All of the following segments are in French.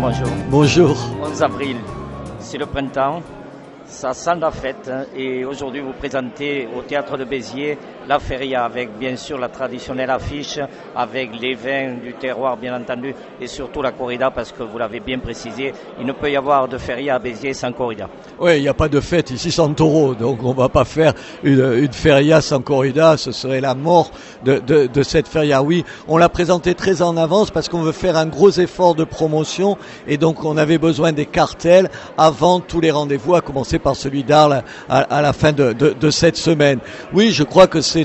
bonjour. Bonjour. 11 avril, c'est le printemps, ça sent la fête et aujourd'hui vous présentez au Théâtre de Béziers la feria avec bien sûr la traditionnelle affiche, avec les vins du terroir bien entendu et surtout la corrida parce que vous l'avez bien précisé, il ne peut y avoir de feria à Béziers sans corrida. Oui, il n'y a pas de fête ici sans taureau, donc on ne va pas faire une feria sans corrida, ce serait la mort de cette feria. Oui, on l'a présentée très en avance parce qu'on veut faire un gros effort de promotion et donc on avait besoin des cartels avant tous les rendez-vous, à commencer par celui d'Arles à la fin de cette semaine. Oui, je crois que c'est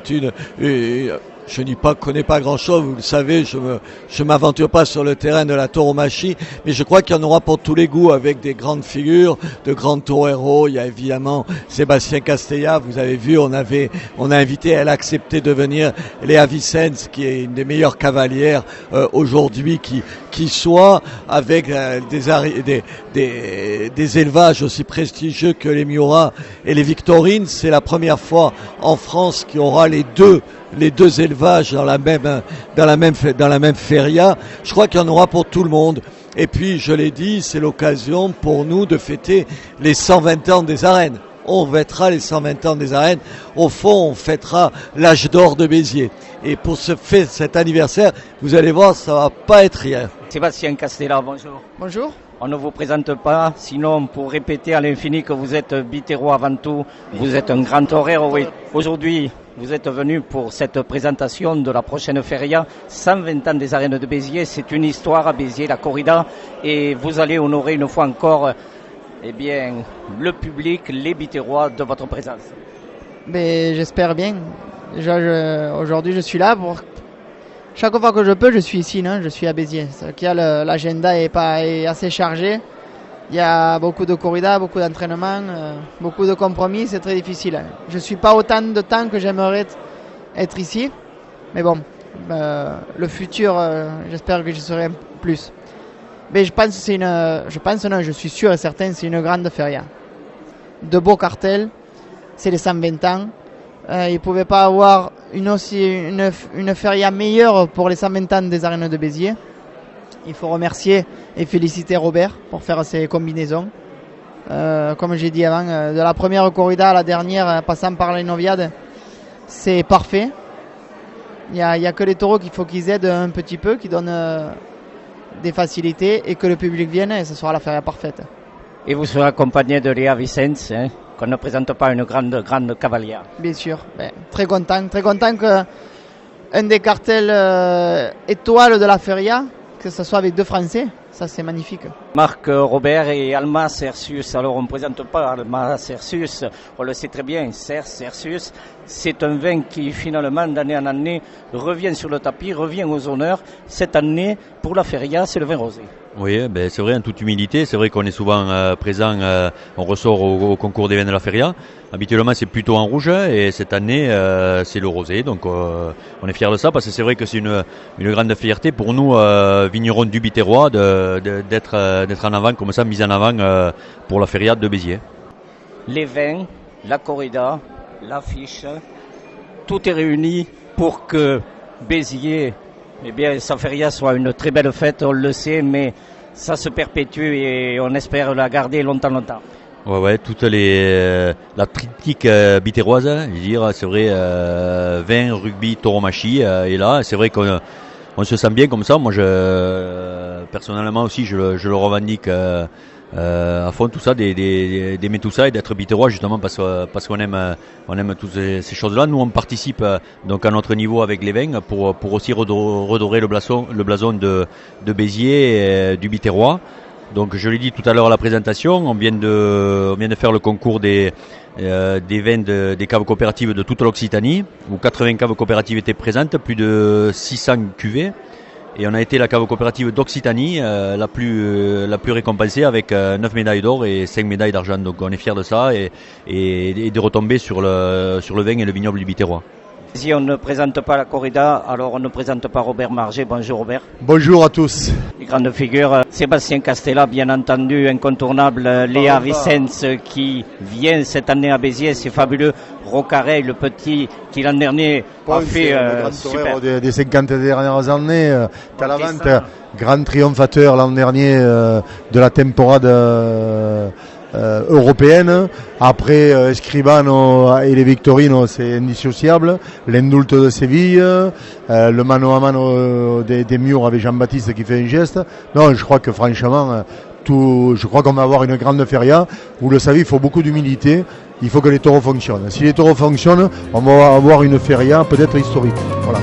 je connais pas grand-chose, vous le savez, je m'aventure pas sur le terrain de la tauromachie, mais je crois qu'il y en aura pour tous les goûts avec des grandes figures, de grands toreros. Il y a évidemment Sébastien Castella, vous avez vu, on a invité, elle a accepté de venir, Léa Vicens, qui est une des meilleures cavalières aujourd'hui qui soit, avec des élevages aussi prestigieux que les Miura et les Victorines. C'est la première fois en France qu'il y aura les deux élevages dans la même feria. Je crois qu'il y en aura pour tout le monde. Et puis, je l'ai dit, c'est l'occasion pour nous de fêter les 120 ans des arènes. On fêtera les 120 ans des arènes. Au fond, on fêtera l'âge d'or de Béziers. Et pour cet anniversaire, vous allez voir, ça va pas être rien. Sébastien Castella, bonjour. Bonjour. On ne vous présente pas, sinon pour répéter à l'infini que vous êtes bitéro avant tout, vous êtes un grand torero, oui. Aujourd'hui, vous êtes venu pour cette présentation de la prochaine feria, 120 ans des arènes de Béziers. C'est une histoire à Béziers, la corrida, et vous allez honorer une fois encore le public, les bitérois de votre présence. Mais j'espère bien. Aujourd'hui, je suis là pour... Chaque fois que je peux, je suis ici, non, je suis à Béziers. L'agenda est assez chargé. Il y a beaucoup de corrida, beaucoup d'entraînement, beaucoup de compromis, c'est très difficile. Je ne suis pas autant de temps que j'aimerais être ici. Mais bon, le futur, j'espère que j'y serai plus. Mais je suis sûr et certain, c'est une grande feria. De beaux cartels, c'est les 120 ans. Il ne pouvait pas avoir une feria meilleure pour les 120 ans des arènes de Béziers. Il faut remercier et féliciter Robert pour faire ces combinaisons. Comme j'ai dit avant, de la première corrida à la dernière, passant par les noviades, c'est parfait. Il y a que les taureaux qu'il faut qu'ils aident un petit peu, qui donnent des facilités et que le public vienne et ce sera la feria parfaite. Et vous serez accompagné de Léa Vicens, qu'on ne présente pas une grande cavalière. Bien sûr, très content qu'un des cartels étoiles de la feria, que ce soit avec deux Français, ça c'est magnifique. Marc Robert et Alma Cercius. Alors on ne présente pas Alma Cercius, on le sait très bien, Cercius, c'est un vin qui finalement d'année en année revient sur le tapis, revient aux honneurs. Cette année, pour la feria, c'est le vin rosé. Oui, c'est vrai, en toute humilité, c'est vrai qu'on est souvent présent, on ressort au concours des vins de la feria. Habituellement, c'est plutôt en rouge et cette année, c'est le rosé. Donc, on est fiers de ça parce que c'est vrai que c'est une grande fierté pour nous, vignerons du Biterrois, d'être en avant, comme ça, mis en avant pour la feria de Béziers. Les vins, la corrida, l'affiche, tout est réuni pour que Béziers, sa feria soit une très belle fête, on le sait, mais ça se perpétue et on espère la garder longtemps. Ouais, la triptyque biterroise, je veux dire, c'est vrai, vin, rugby, tauromachie, et là, c'est vrai qu'on se sent bien comme ça. Moi, personnellement aussi, je le revendique à fond tout ça, d'aimer tout ça et d'être biterrois justement parce qu'on aime toutes ces choses-là. Nous, on participe donc à notre niveau avec les vins pour aussi redorer le blason de Béziers et du Biterrois. Donc, je l'ai dit tout à l'heure à la présentation, on vient de faire le concours des vins des caves coopératives de toute l'Occitanie, où 80 caves coopératives étaient présentes, plus de 600 cuvées. Et on a été la cave coopérative d'Occitanie, la plus récompensée avec 9 médailles d'or et 5 médailles d'argent. Donc on est fiers de ça et de retomber sur le vin et le vignoble du Biterrois. Si on ne présente pas la corrida, alors on ne présente pas Robert Marget. Bonjour Robert. Bonjour à tous. Les grandes figures, Sébastien Castella, bien entendu, incontournable. Léa Vicens qui vient cette année à Béziers, c'est fabuleux. Rocaret, le petit qui l'an dernier a fait super. Des 50 dernières années, Talavante, grand triomphateur l'an dernier de la temporade européenne. Après Escribano et les Victorino, c'est indissociable. L'Indulte de Séville, le mano à mano des murs avec Jean-Baptiste qui fait un geste. Non, je crois que franchement, je crois qu'on va avoir une grande feria. Vous le savez, il faut beaucoup d'humilité. Il faut que les taureaux fonctionnent. Si les taureaux fonctionnent, on va avoir une feria peut-être historique. Voilà.